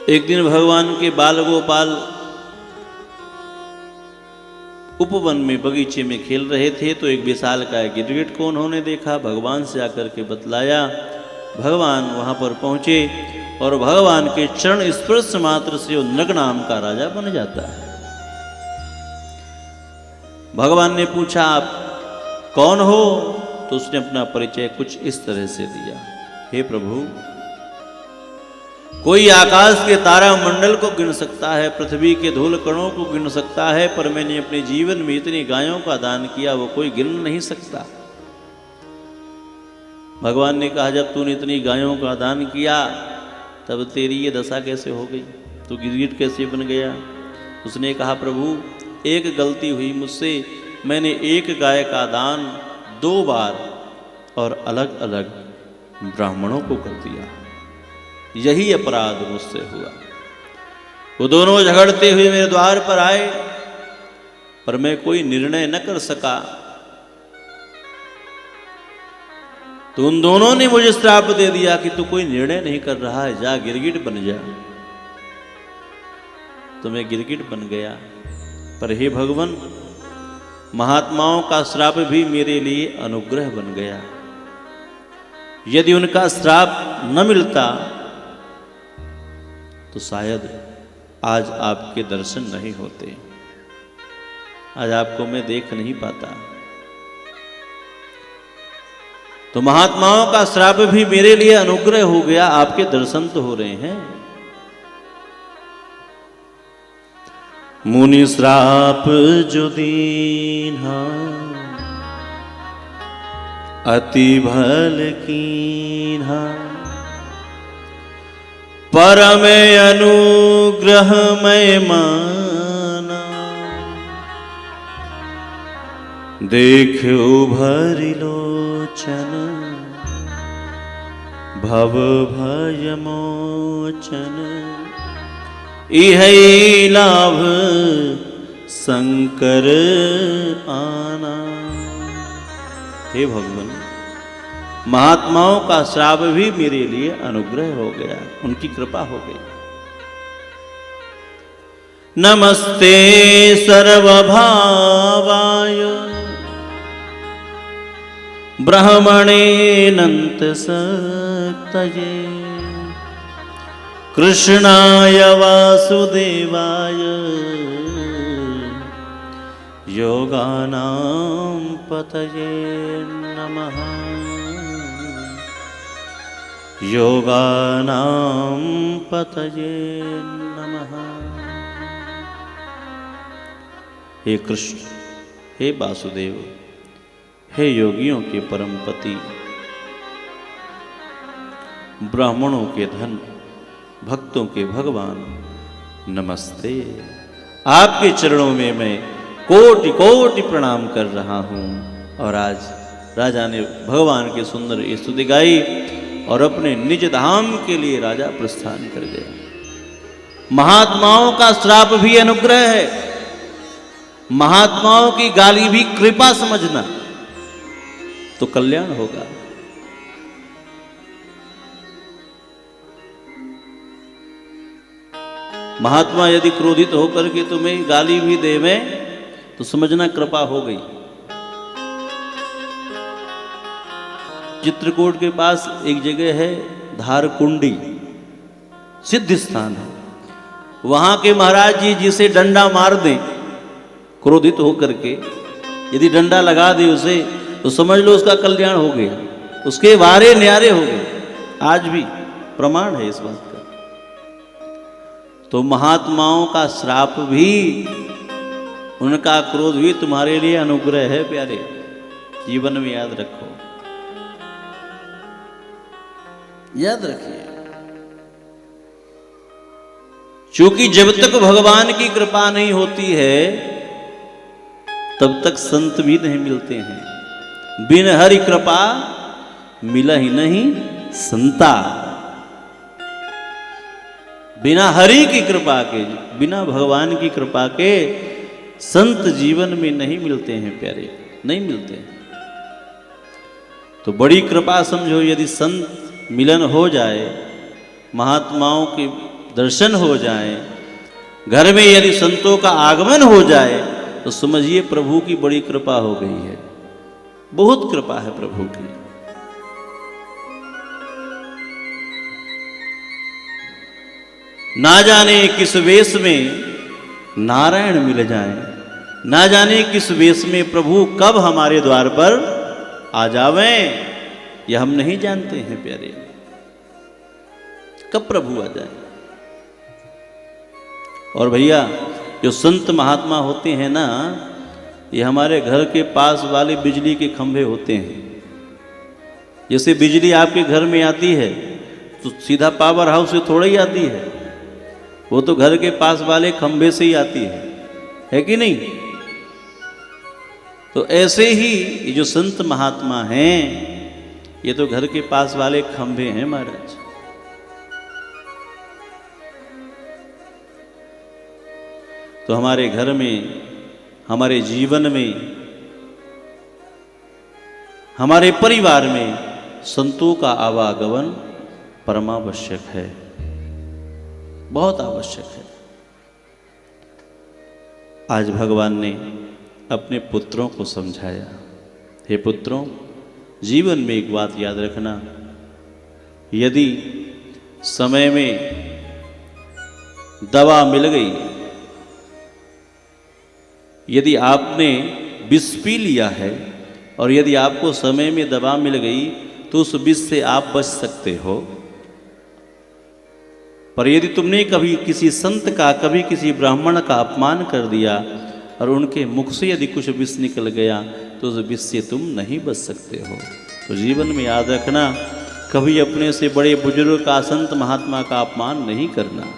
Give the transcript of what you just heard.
एक दिन भगवान के बाल गोपाल उपवन में बगीचे में खेल रहे थे तो एक विशालकाय गिरगिट को उन्होंने देखा। भगवान से आकर के बतलाया। भगवान वहां पर पहुंचे और भगवान के चरण स्पर्श मात्र से वो नग नाम का राजा बन जाता है। भगवान ने पूछा आप कौन हो? तो उसने अपना परिचय कुछ इस तरह से दिया। हे प्रभु, कोई आकाश के तारा मंडल को गिन सकता है, पृथ्वी के धूल कणों को गिन सकता है, पर मैंने अपने जीवन में इतनी गायों का दान किया वो कोई गिन नहीं सकता। भगवान ने कहा जब तूने इतनी गायों का दान किया तब तेरी ये दशा कैसे हो गई, तू गिरगिट कैसे बन गया? उसने कहा प्रभु एक गलती हुई मुझसे, मैंने एक गाय का दान 2 बार और अलग अलग ब्राह्मणों को कर दिया, यही अपराध मुझसे हुआ। वो दोनों झगड़ते हुए मेरे द्वार पर आए पर मैं कोई निर्णय न कर सका, तो उन दोनों ने मुझे श्राप दे दिया कि तू कोई निर्णय नहीं कर रहा है, जा गिरगिट बन जा। तो मैं गिरगिट बन गया। पर हे भगवान, महात्माओं का श्राप भी मेरे लिए अनुग्रह बन गया। यदि उनका श्राप न मिलता तो शायद आज आपके दर्शन नहीं होते, आज आपको मैं देख नहीं पाता। तो महात्माओं का श्राप भी मेरे लिए अनुग्रह हो गया, आपके दर्शन तो हो रहे हैं। मुनि श्राप जो दीन्हा अति भल कीन्हा, परम अनुग्रह मैं माना, देख उभरि लोचन भव भय मोचन, इहै लाभ शंकर आना। हे भगवान, महात्माओं का श्राप भी मेरे लिए अनुग्रह हो गया, उनकी कृपा हो गई। नमस्ते सर्वभावाय ब्रह्मणेऽनंत शक्तये, कृष्णाय वासुदेवाय योगानां पतये नमः, योगानां पतये नमः। हे कृष्ण, हे वासुदेव, हे योगियों के परम पति, ब्राह्मणों के धन, भक्तों के भगवान, नमस्ते। आपके चरणों में मैं कोटि कोटि प्रणाम कर रहा हूँ। और आज राजा ने भगवान की सुंदर स्तुति गाई और अपने निज धाम के लिए राजा प्रस्थान कर गया। महात्माओं का श्राप भी अनुग्रह है, महात्माओं की गाली भी कृपा समझना तो कल्याण होगा। महात्मा यदि क्रोधित होकर के तुम्हें गाली भी देवे तो समझना कृपा हो गई। चित्रकूट के पास एक जगह है धारकुंडी, सिद्ध स्थान है। वहां के महाराज जी जिसे डंडा मार दें क्रोधित होकर के, यदि डंडा लगा दे उसे तो समझ लो उसका कल्याण हो गया, उसके वारे न्यारे हो गए। आज भी प्रमाण है इस बात का। तो महात्माओं का श्राप भी, उनका क्रोध भी तुम्हारे लिए अनुग्रह है प्यारे, जीवन में याद रखो, याद रखिए। क्योंकि जब तक भगवान की कृपा नहीं होती है तब तक संत भी नहीं मिलते हैं। बिन हरि कृपा मिला ही नहीं संता। बिना हरि की कृपा के, बिना भगवान की कृपा के संत जीवन में नहीं मिलते हैं प्यारे, नहीं मिलते हैं। तो बड़ी कृपा समझो यदि संत मिलन हो जाए, महात्माओं के दर्शन हो जाए, घर में यदि संतों का आगमन हो जाए तो समझिए प्रभु की बड़ी कृपा हो गई है। बहुत कृपा है प्रभु की। ना जाने किस वेश में नारायण मिल जाए, ना जाने किस वेश में प्रभु कब हमारे द्वार पर आ जावें, यह हम नहीं जानते हैं प्यारे। कब प्रभु आ जाए। और भैया जो संत महात्मा होते हैं ना, ये हमारे घर के पास वाले बिजली के खंभे होते हैं। जैसे बिजली आपके घर में आती है तो सीधा पावर हाउस से थोड़ा ही आती है, वो तो घर के पास वाले खंभे से ही आती है कि नहीं। तो ऐसे ही ये जो संत महात्मा हैं, ये तो घर के पास वाले खंभे हैं महाराज। तो हमारे घर में, हमारे जीवन में, हमारे परिवार में संतों का आवागमन परमावश्यक है, बहुत आवश्यक है। आज भगवान ने अपने पुत्रों को समझाया, हे पुत्रों, जीवन में एक बात याद रखना, यदि समय में दवा मिल गई, यदि आपने विष पी लिया है और यदि आपको समय में दवा मिल गई तो उस विष से आप बच सकते हो। पर यदि तुमने कभी किसी संत का, कभी किसी ब्राह्मण का अपमान कर दिया और उनके मुख से यदि कुछ विष निकल गया तो उस विष से तुम नहीं बच सकते हो। तो जीवन में याद रखना, कभी अपने से बड़े बुजुर्ग का, संत महात्मा का अपमान नहीं करना।